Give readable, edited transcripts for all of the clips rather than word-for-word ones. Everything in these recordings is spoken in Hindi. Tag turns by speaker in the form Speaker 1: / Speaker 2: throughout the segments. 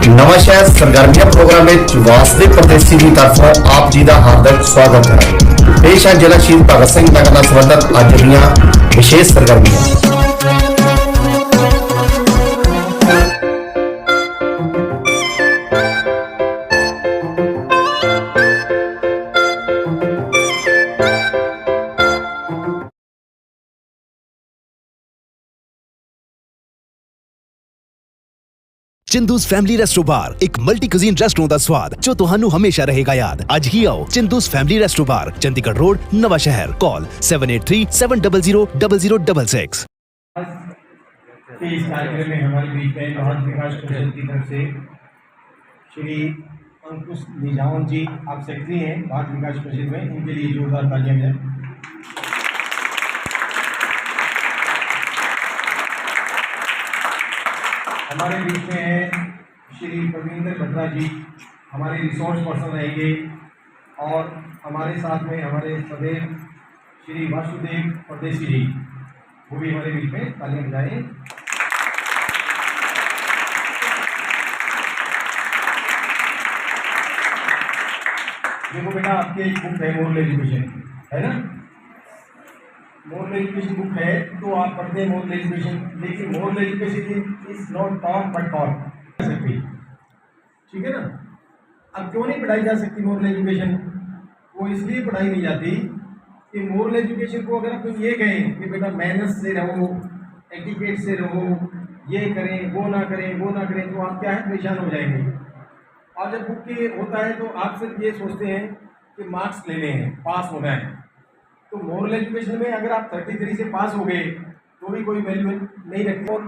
Speaker 1: नवा शहर सरगर्मिया प्रोग्राम में वासदेव परदेसी की तरफों आप जी का हार्दिक स्वागत है। पेश है जिला शहीद भगत सिंह नगर नाल संबंधित अज दियां विशेष सरगर्मियां।
Speaker 2: चिंदूस फैमिली रेस्टो बार एक मल्टी कुजीन रेस्टोरेंट का स्वाद जो तुहानू हमेशा रहेगा याद। आज ही आओ Chindu's family resto bar, Chandigarh road, Nawa Shahr. Call 7837000066।
Speaker 3: इस कार्यक्रम में हमारे बीच में भारत विकास परिषद की तरफ से श्री अंकुश निजावन जी, आप सेक्रेटरी हैं भारत विकास परिषद में, इनके लिए जोरदार तालियां बजाएं। हमारे बीच में है श्री प्रवींद्र बत्रा जी, हमारे रिसोर्स पर्सन रहेंगे, और हमारे साथ में हमारे सदैव श्री वासुदेव परदेसी जी, वो भी हमारे बीच में तालियां बजाएं। देखो बेटा, आपकी एक बुक है मोरल एजुकेशन, है ना? मोरल एजुकेशन बुक है तो आप पढ़ते हैं मोरल एजुकेशन, लेकिन moral education is not taught but taught सकती, ठीक है ना? अब क्यों नहीं पढ़ाई जा सकती मोरल एजुकेशन? वो इसलिए पढ़ाई नहीं जाती कि मोरल एजुकेशन को अगर आप ये कहें कि बेटा मैनर्स से रहो, एटिकेट से रहो, ये करें वो ना करें वो ना करें, तो आप क्या है, परेशान हो जाएंगे। और जब बुक की होता है तो आप सिर्फ ये सोचते हैं कि मार्क्स लेने हैं, पास होना है। तो मोरल एजुकेशन में अगर आप 33 से पास हो गए तो भी कोई वैल्यू नहीं रखती, और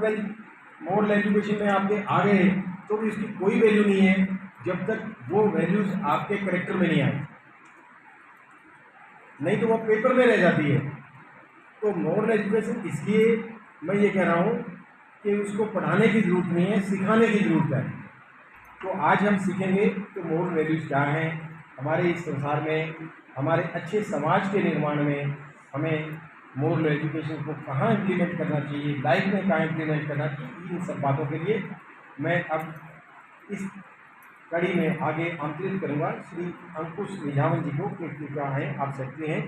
Speaker 3: मोरल एजुकेशन में आपके आ गए तो भी उसकी कोई वैल्यू नहीं है जब तक वो वैल्यूज आपके करेक्टर में नहीं आए, नहीं तो वो पेपर में रह जाती है। तो मोरल एजुकेशन इसलिए मैं ये कह रहा हूँ कि उसको पढ़ाने की जरूरत नहीं है, सिखाने की जरूरत है। तो आज हम सीखेंगे कि मोरल वैल्यूज क्या हैं हमारे इस संसार में, हमारे अच्छे समाज के निर्माण में हमें मोरल एजुकेशन को कहाँ इम्प्लीमेंट करना चाहिए, लाइफ में कहाँ इम्प्लीमेंट करना चाहिए। इन सब बातों के लिए मैं अब इस कड़ी में आगे आमंत्रित करूँगा श्री अंकुश निजावन जी को, कि क्या हैं, आप सेक्रेटरी हैं।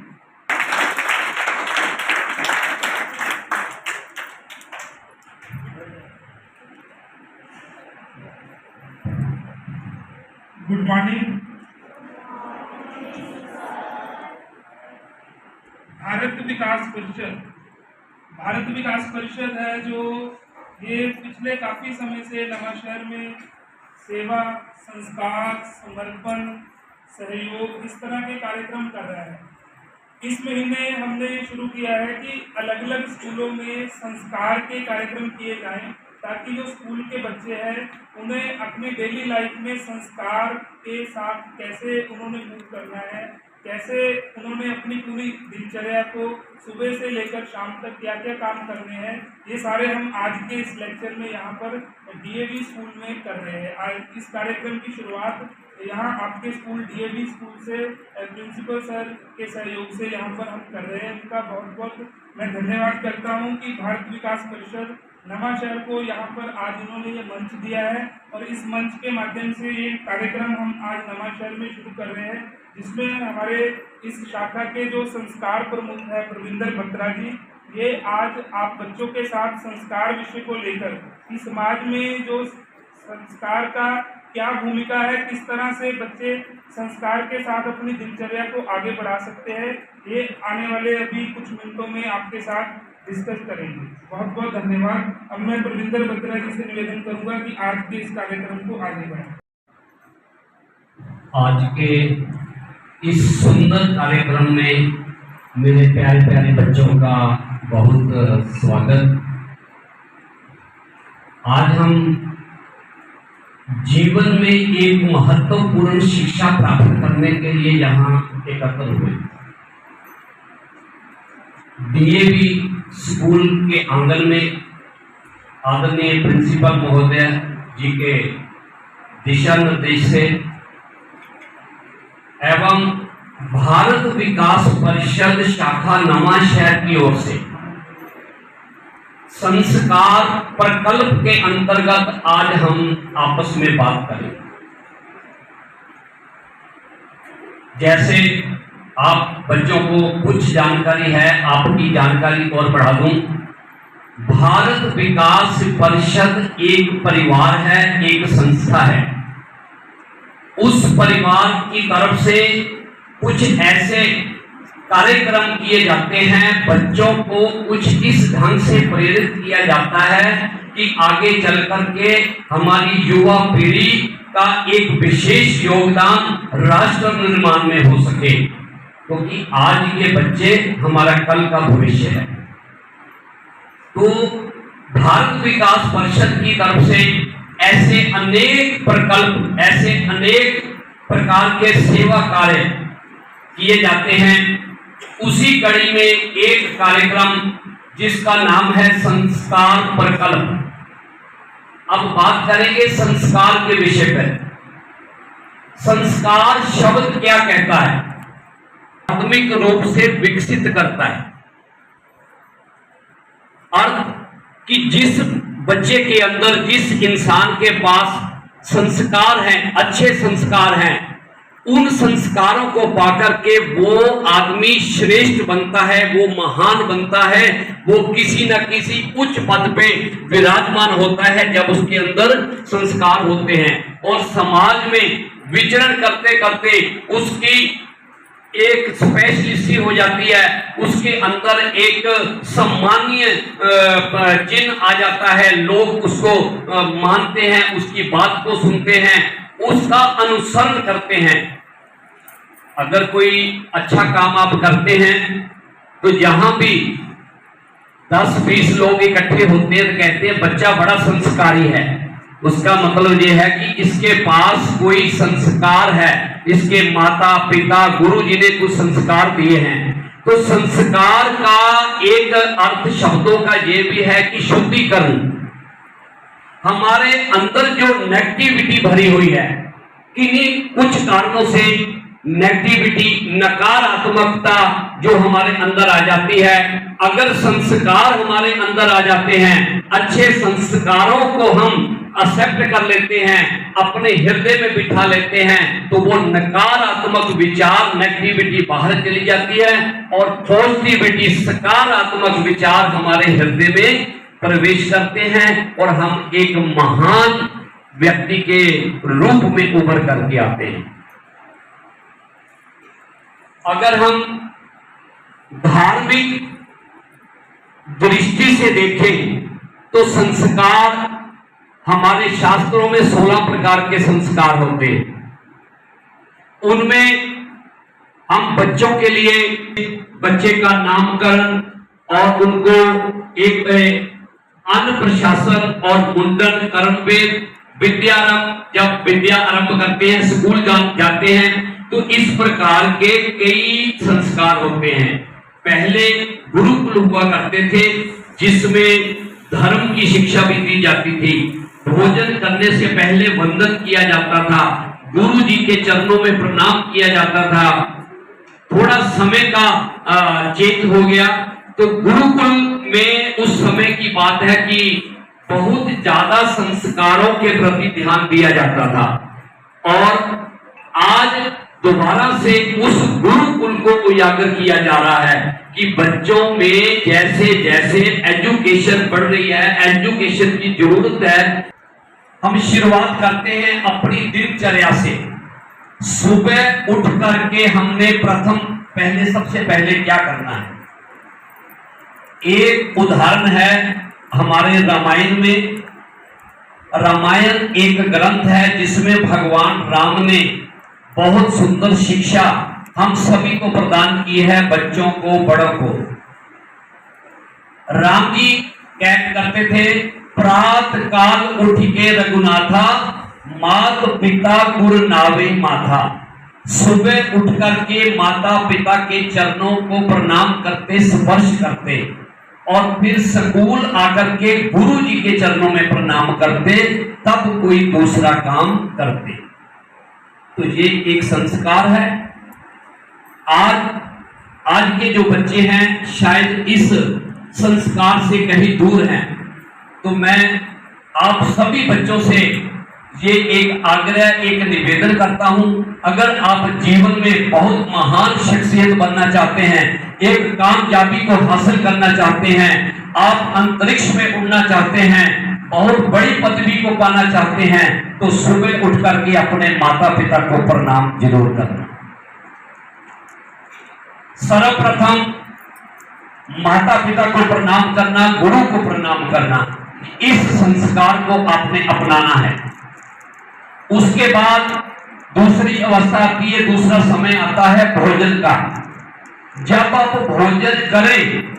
Speaker 4: Good morning. भारत विकास परिषद है जो ये पिछले काफ़ी समय से नवा शहर में सेवा, संस्कार, समर्पण, सहयोग, इस तरह के कार्यक्रम कर रहा है। इस महीने हमने शुरू किया है कि अलग अलग स्कूलों में संस्कार के कार्यक्रम किए जाएं, ताकि जो स्कूल के बच्चे हैं उन्हें अपनी डेली लाइफ में संस्कार के साथ कैसे उन्होंने मूव करना है, कैसे उन्होंने अपनी पूरी दिनचर्या को सुबह से लेकर शाम तक क्या क्या काम करने हैं, ये सारे हम आज के इस लेक्चर में यहाँ पर डीएवी स्कूल में कर रहे हैं। आज इस कार्यक्रम की शुरुआत यहाँ आपके स्कूल डीएवी स्कूल से प्रिंसिपल सर के सहयोग से यहाँ पर हम कर रहे हैं। उनका बहुत बहुत मैं धन्यवाद करता हूँ कि भारत विकास परिषद नवा शहर को यहाँ पर आज उन्होंने ये मंच दिया है, और इस मंच के माध्यम से ये कार्यक्रम हम आज नवा शहर में शुरू कर रहे हैं, जिसमें हमारे इस शाखा के जो संस्कार प्रमुख है प्रवींद्र बत्रा जी, ये आज आप बच्चों के साथ संस्कार विषय को लेकर कि समाज में जो संस्कार का क्या भूमिका है, किस तरह से बच्चे संस्कार के साथ अपनी दिनचर्या को आगे बढ़ा सकते हैं, ये आने वाले अभी कुछ मिनटों में आपके साथ डिस्कस करेंगे। बहुत बहुत धन्यवाद। अब मैं प्रवींद्र बत्रा जी से निवेदन करूंगा कि आज के इस कार्यक्रम को आगे बढ़ाएं।
Speaker 5: आज के इस सुंदर कार्यक्रम में मेरे प्यारे प्यारे बच्चों का बहुत स्वागत। आज हम जीवन में एक महत्वपूर्ण शिक्षा प्राप्त करने के लिए यहाँ एकत्र हुए। डीएवी स्कूल के आंगन में आदरणीय प्रिंसिपल महोदय जी के दिशा निर्देश से एवं भारत विकास परिषद शाखा नवा शहर की ओर से संस्कार प्रकल्प के अंतर्गत आज हम आपस में बात करें। जैसे आप बच्चों को कुछ जानकारी है, आपकी जानकारी और बढ़ा दूं। भारत विकास परिषद एक परिवार है, एक संस्था है। उस परिवार की तरफ से कुछ ऐसे कार्यक्रम किए जाते हैं, बच्चों को कुछ इस ढंग से प्रेरित किया जाता है कि आगे चल करके हमारी युवा पीढ़ी का एक विशेष योगदान राष्ट्र निर्माण में हो सके, क्योंकि आज के बच्चे हमारा कल का भविष्य है। तो भारत विकास परिषद की तरफ से ऐसे अनेक प्रकल्प, ऐसे अनेक प्रकार के सेवा कार्य किए जाते हैं। उसी कड़ी में एक कार्यक्रम जिसका नाम है संस्कार प्रकल्प। अब बात करेंगे संस्कार के विषय पर। संस्कार शब्द क्या कहता है? आत्मिक रूप से विकसित करता है। अर्थ कि जिस बच्चे के अंदर, जिस इंसान के पास संस्कार हैं, अच्छे संस्कार हैं, उन संस्कारों को पाकर के वो आदमी श्रेष्ठ बनता है, वो महान बनता है, वो किसी न किसी उच्च पद पे विराजमान होता है जब उसके अंदर संस्कार होते हैं। और समाज में विचरण करते करते उसकी एक स्पेशलिस्टी हो जाती है, उसके अंदर एक सम्मानीय चिन्ह आ जाता है। लोग उसको मानते हैं, उसकी बात को सुनते हैं, उसका अनुसरण करते हैं। अगर कोई अच्छा काम आप करते हैं तो जहां भी 10-20 लोग इकट्ठे होते हैं तो कहते हैं बच्चा बड़ा संस्कारी है। उसका मतलब यह है कि इसके पास कोई संस्कार है, इसके माता पिता गुरु जी ने कुछ संस्कार दिए हैं। तो संस्कार का एक अर्थ शब्दों का ये भी है कि शुद्धिकरण। हमारे अंदर जो नेगेटिविटी भरी हुई है, किन्हीं कुछ कारणों से नेगेटिविटी, नकारात्मकता जो हमारे अंदर आ जाती है, अगर संस्कार हमारे अंदर आ जाते हैं, अच्छे संस्कारों को हम एक्सेप्ट कर लेते हैं, अपने हृदय में बिठा लेते हैं, तो वो नकारात्मक विचार, नेगेटिविटी बाहर चली जाती है और पॉजिटिविटी, सकारात्मक विचार हमारे हृदय में प्रवेश करते हैं और हम एक महान व्यक्ति के रूप में उभर करके आते हैं। अगर हम धार्मिक दृष्टि से देखें तो संस्कार, हमारे शास्त्रों में 16 प्रकार के संस्कार होते हैं। उनमें हम बच्चों के लिए बच्चे का नामकरण और उनको एक अन्न प्रशासन और मुंडन, कर्मवेद, विद्यारंभ, जब विद्या आरंभ करते हैं, स्कूल जाते हैं, तो इस प्रकार के कई संस्कार होते हैं। पहले गुरुकुल हुआ करते थे जिसमें धर्म की शिक्षा भी दी जाती थी। भोजन करने से पहले वंदन किया जाता था, गुरु जी के चरणों में प्रणाम किया जाता था। थोड़ा समय का चेंज हो गया तो गुरुकुल में उस समय की बात है कि बहुत ज्यादा संस्कारों के प्रति ध्यान दिया जाता था। और आज दोबारा से उस गुरुकुल को उजागर किया जा रहा है कि बच्चों में जैसे जैसे एजुकेशन बढ़ रही है, एजुकेशन की जरूरत है। हम शुरुआत करते हैं अपनी दिनचर्या से। सुबह उठ करके हमने सबसे पहले क्या करना है? एक उदाहरण है हमारे रामायण में। रामायण एक ग्रंथ है जिसमें भगवान राम ने बहुत सुंदर शिक्षा हम सभी को प्रदान की है, बच्चों को, बड़ों को। राम जी क्या करते थे? प्रातः काल उठ के रघुनाथा, मात पिता गुरु नावे माथा। सुबह उठ करके माता पिता के चरणों को प्रणाम करते, स्पर्श करते और फिर स्कूल आकर के गुरु जी के चरणों में प्रणाम करते, तब कोई दूसरा काम करते। तो ये एक संस्कार है। आज के जो बच्चे हैं शायद इस संस्कार से कहीं दूर हैं। तो मैं आप सभी बच्चों से ये एक आग्रह, एक निवेदन करता हूं, अगर आप जीवन में बहुत महान शख्सियत बनना चाहते हैं, एक कामयाबी को हासिल करना चाहते हैं, आप अंतरिक्ष में उड़ना चाहते हैं, बहुत बड़ी पदवी को पाना चाहते हैं, तो सुबह उठ करके अपने माता पिता को प्रणाम जरूर करना। सर्वप्रथम माता पिता को प्रणाम करना, गुरु को प्रणाम करना, इस संस्कार को आपने अपनाना है। उसके बाद दूसरी अवस्था आती है, दूसरा समय आता है भोजन का। जब आप भोजन करें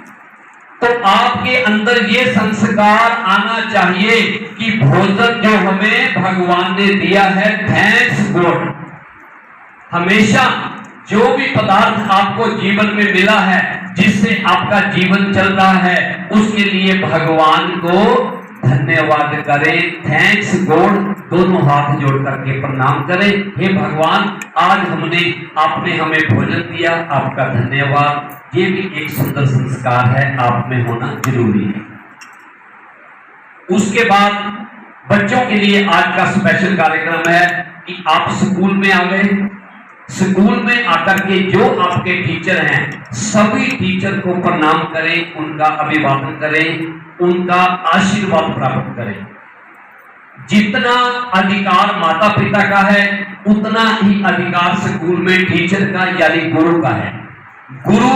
Speaker 5: तो आपके अंदर ये संस्कार आना चाहिए कि भोजन जो हमें भगवान ने दिया है, थैंक्स गॉड। हमेशा जो भी पदार्थ आपको जीवन में मिला है, जिससे आपका जीवन चल रहा है, उसके लिए भगवान को धन्यवाद करें, थैंक्स गॉड, दोनों हाथ जोड़ करके प्रणाम करें। हे भगवान, आज आपने हमें भोजन दिया, आपका धन्यवाद। ये भी एक सुंदर संस्कार है, आप में होना जरूरी है। उसके बाद बच्चों के लिए आज का स्पेशल कार्यक्रम है कि आप स्कूल में आ गए। स्कूल में आकर के जो आपके टीचर हैं, सभी टीचर को प्रणाम करें, उनका अभिवादन करें, उनका आशीर्वाद प्राप्त करें। जितना अधिकार माता पिता का है, उतना ही अधिकार स्कूल में टीचर का यानी गुरु का है। गुरु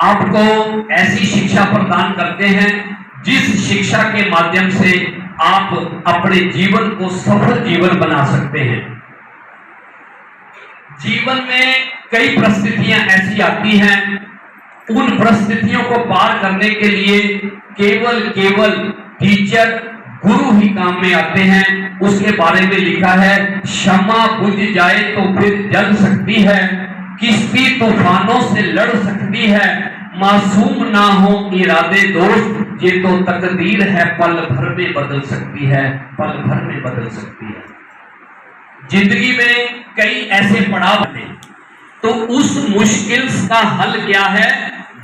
Speaker 5: आपको ऐसी शिक्षा प्रदान करते हैं जिस शिक्षा के माध्यम से आप अपने जीवन को सफल जीवन बना सकते हैं। जीवन में कई परिस्थितियां ऐसी आती हैं, उन परिस्थितियों को पार करने के लिए केवल टीचर, गुरु ही काम में आते हैं। उसके बारे में लिखा है, क्षमा बुझ जाए तो फिर जल सकती है, किश्ती तूफानों से लड़ सकती है, मासूम ना हो इरादे दोस्त, ये तो तकदीर है, पल भर में बदल सकती है, पल भर में बदल सकती है। जिंदगी में कई ऐसे पड़ाव हैं, तो उस मुश्किल का हल क्या है?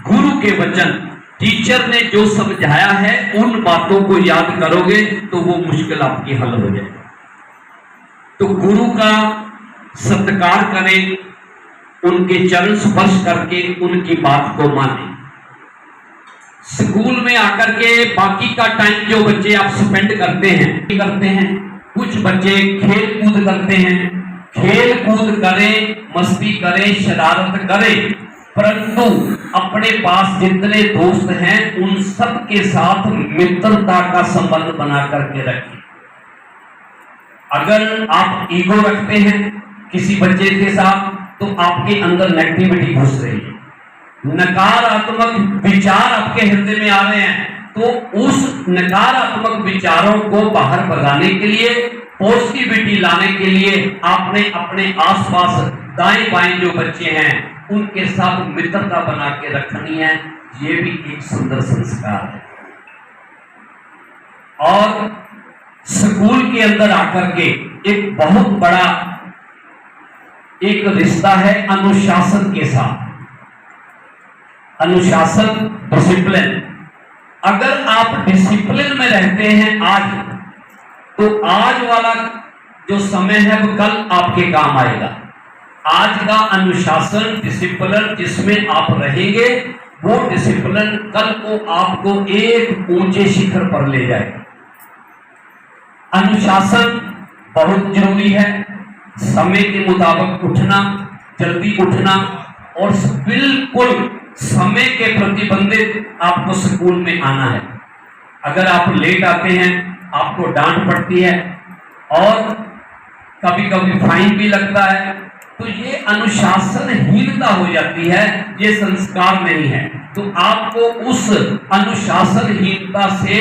Speaker 5: गुरु के वचन, टीचर ने जो समझाया है, उन बातों को याद करोगे तो वो मुश्किल आपकी हल हो जाएगी। तो गुरु का सत्कार करें, उनके चरण स्पर्श करके उनकी बात को माने। स्कूल में आकर के बाकी का टाइम जो बच्चे आप स्पेंड करते हैं, कुछ बच्चे खेल कूद करते हैं, खेल कूद करें, मस्ती करें, शरारत करें, परंतु अपने पास जितने दोस्त हैं उन सब के साथ मित्रता का संबंध बना करके रखें। अगर आप ईगो रखते हैं किसी बच्चे के साथ, तो आपके अंदर नेगेटिविटी घुस रही है, नकारात्मक विचार आपके हृदय में आ रहे हैं। तो उस नकारात्मक विचारों को बाहर भगाने के लिए, पॉजिटिविटी लाने के लिए आपने अपने आसपास दाएं बाएं जो बच्चे हैं उनके साथ मित्रता बना के रखनी है। ये भी एक सुंदर संस्कार है। और स्कूल के अंदर आकर के एक बहुत बड़ा एक रिश्ता है अनुशासन के साथ। अनुशासन, डिसिप्लिन। अगर आप डिसिप्लिन में रहते हैं आज, तो आज वाला जो समय है वो कल आपके काम आएगा। आज का अनुशासन, डिसिप्लिन जिसमें आप रहेंगे, वो डिसिप्लिन कल को आपको एक ऊंचे शिखर पर ले जाएगा। अनुशासन बहुत जरूरी है। समय के मुताबिक उठना, जल्दी उठना, और बिल्कुल समय के प्रतिबंधित आपको स्कूल में आना है। अगर आप लेट आते हैं आपको डांट पड़ती है और कभी कभी फाइन भी लगता है। तो ये अनुशासनहीनता हो जाती है, ये संस्कार नहीं है। तो आपको उस अनुशासनहीनता से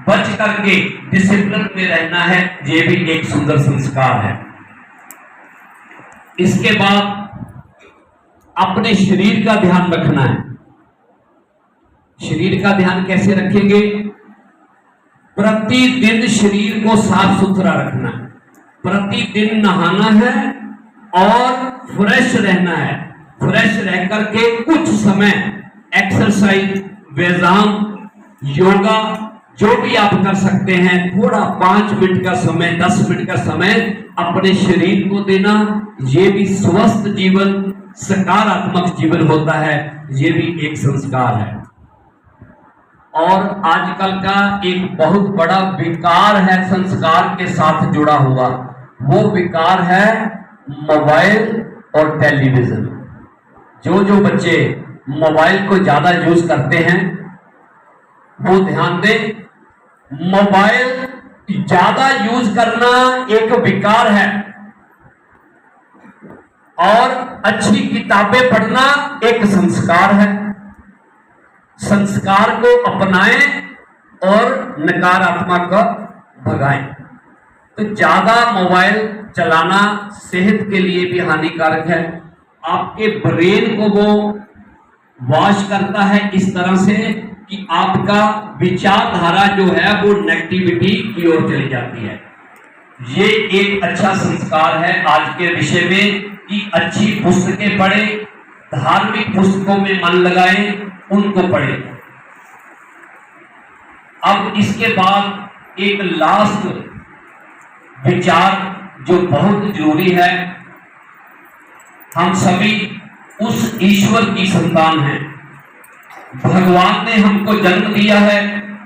Speaker 5: बच करके डिसिप्लिन में रहना है। ये भी एक सुंदर संस्कार है। इसके बाद अपने शरीर का ध्यान रखना है। शरीर का ध्यान कैसे रखेंगे? प्रतिदिन शरीर को साफ सुथरा रखना है, प्रतिदिन नहाना है और फ्रेश रहना है। फ्रेश रह करके कुछ समय एक्सरसाइज, व्यायाम, योगा, जो भी आप कर सकते हैं, थोड़ा 5 मिनट का समय, 10 मिनट का समय अपने शरीर को देना, ये भी स्वस्थ जीवन, सकारात्मक जीवन होता है, ये भी एक संस्कार है। और आजकल का एक बहुत बड़ा विकार है संस्कार के साथ जुड़ा हुआ, वो विकार है मोबाइल और टेलीविजन। जो बच्चे मोबाइल को ज्यादा यूज करते हैं वो ध्यान दें, मोबाइल ज्यादा यूज करना एक विकार है और अच्छी किताबें पढ़ना एक संस्कार है। संस्कार को अपनाएं और नकारात्मक को भगाएं। तो ज्यादा मोबाइल चलाना सेहत के लिए भी हानिकारक है। आपके ब्रेन को वो वॉश करता है इस तरह से कि आपका विचारधारा जो है वो नेगेटिविटी की ओर चली जाती है। ये एक अच्छा संस्कार है आज के विषय में कि अच्छी पुस्तकें पढ़ें, धार्मिक पुस्तकों में मन लगाएं, उनको पढ़ें। अब इसके बाद एक लास्ट विचार जो बहुत जरूरी है, हम सभी उस ईश्वर की संतान हैं। भगवान ने हमको जन्म दिया है,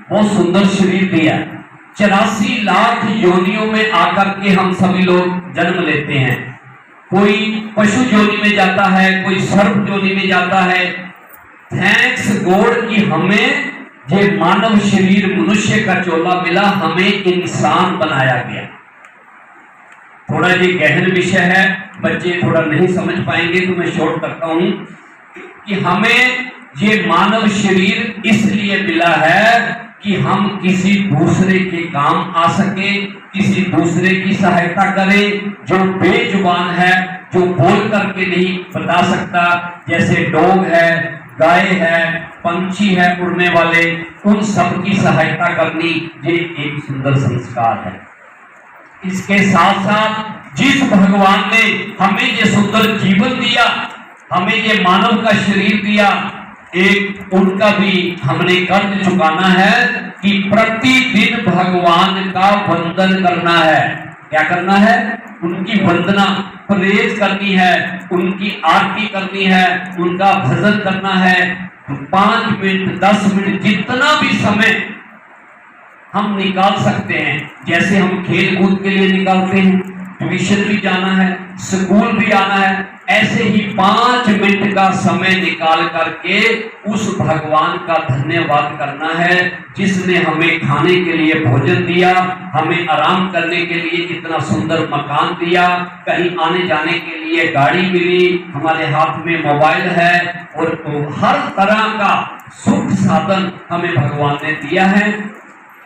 Speaker 5: बहुत सुंदर शरीर दिया है। 84 लाख योनियों में आकर के हम सभी लोग जन्म लेते हैं। कोई पशु योनि में जाता है, कोई सर्प योनि में जाता है। थैंक्स गॉड कि हमें ये मानव शरीर मनुष्य का चोला मिला, हमें इंसान बनाया गया। थोड़ा ये गहन विषय है, बच्चे थोड़ा नहीं समझ पाएंगे तो मैं शॉर्ट करता हूं कि हमें ये मानव शरीर इसलिए मिला है कि हम किसी दूसरे के काम आ सके, किसी दूसरे की सहायता करें। जो बेजुबान है, जो बोल करके नहीं बता सकता, जैसे डॉग है, गाय है, पंछी है उड़ने वाले, उन सब की सहायता करनी, ये एक सुंदर संस्कार है। इसके साथ साथ जिस भगवान ने हमें ये सुंदर जीवन दिया, हमें ये मानव का शरीर दिया, एक उनका भी हमने कर्ज चुकाना है कि प्रतिदिन भगवान का वंदन करना है। क्या करना है? उनकी वंदना, प्रेज करनी है, उनकी आरती करनी है, उनका भजन करना है। 5 मिनट, 10 मिनट, जितना भी समय हम निकाल सकते हैं, जैसे हम खेल कूद के लिए निकालते हैं, ट्यूशन भी जाना है, स्कूल भी आना है, ऐसे ही 5 मिनट का समय निकाल करके उस भगवान का धन्यवाद करना है जिसने हमें खाने के लिए भोजन दिया, हमें आराम करने के लिए इतना सुंदर मकान दिया, कहीं आने जाने के लिए गाड़ी मिली, हमारे हाथ में मोबाइल है, और हर तरह का सुख साधन हमें भगवान ने दिया है।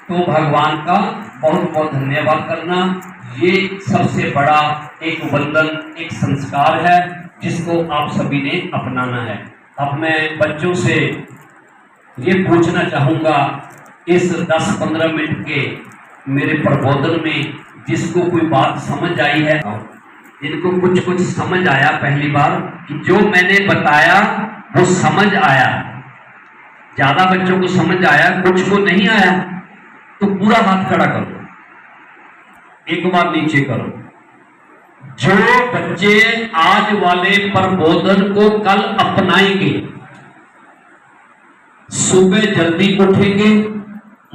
Speaker 5: तो भगवान का बहुत बहुत धन्यवाद करना, ये सबसे बड़ा एक वंदन, एक संस्कार है जिसको आप सभी ने अपनाना है। अब मैं बच्चों से ये पूछना चाहूँगा, इस 10-15 मिनट के मेरे प्रबोधन में जिसको कोई बात समझ आई है, जिनको कुछ समझ आया पहली बार, कि जो मैंने बताया वो समझ आया, ज़्यादा बच्चों को समझ आया, कुछ को नहीं आया, तो पूरा हाथ खड़ा करो, एक बार नीचे करो। जो बच्चे आज वाले प्रबोधन को कल अपनाएंगे, सुबह जल्दी उठेंगे,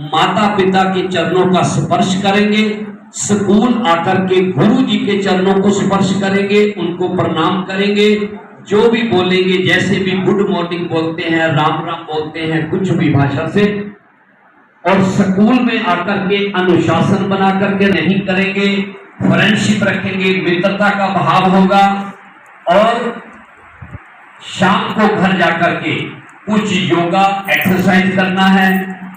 Speaker 5: माता पिता के चरणों का स्पर्श करेंगे, स्कूल आकर के गुरु जी के चरणों को स्पर्श करेंगे, उनको प्रणाम करेंगे, जो भी बोलेंगे, जैसे भी गुड मॉर्निंग बोलते हैं, राम राम बोलते हैं, कुछ भी भाषा से, और स्कूल में आकर के अनुशासन बना करके नहीं करेंगे, फ्रेंडशिप रखेंगे, मित्रता का भाव होगा, और शाम को घर जाकर के कुछ योगा एक्सरसाइज करना है,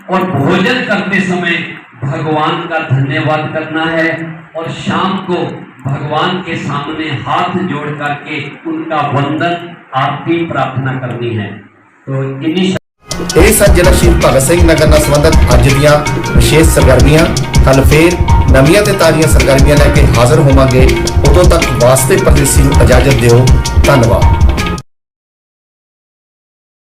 Speaker 5: और भोजन करते समय भगवान का धन्यवाद करना है, और शाम को भगवान के सामने हाथ जोड़ करके उनका वंदन, आरती, प्रार्थना करनी है। तो इन्हीं
Speaker 1: ਇਹ ਸਨ ਜ਼ਿਲ੍ਹਾ ਸ਼ਹੀਦ ਭਗਤ ਸਿੰਘ ਨਗਰ ਨਾਲ ਸੰਬੰਧਿਤ ਅੱਜ ਦੀਆਂ ਵਿਸ਼ੇਸ਼ ਸਰਗਰਮੀਆਂ। ਕੱਲ ਫੇਰ ਨਵੀਆਂ ਤੇ ਤਾਜ਼ੀਆਂ ਸਰਗਰਮੀਆਂ ਲੈ ਕੇ ਹਾਜ਼ਰ ਹੋਵਾਂਗੇ। ਉਦੋਂ ਤੱਕ ਵਾਸਤੇ ਪਰਦੇਸੀ ਨੂੰ ਇਜਾਜ਼ਤ ਦਿਓ। ਧੰਨਵਾਦ।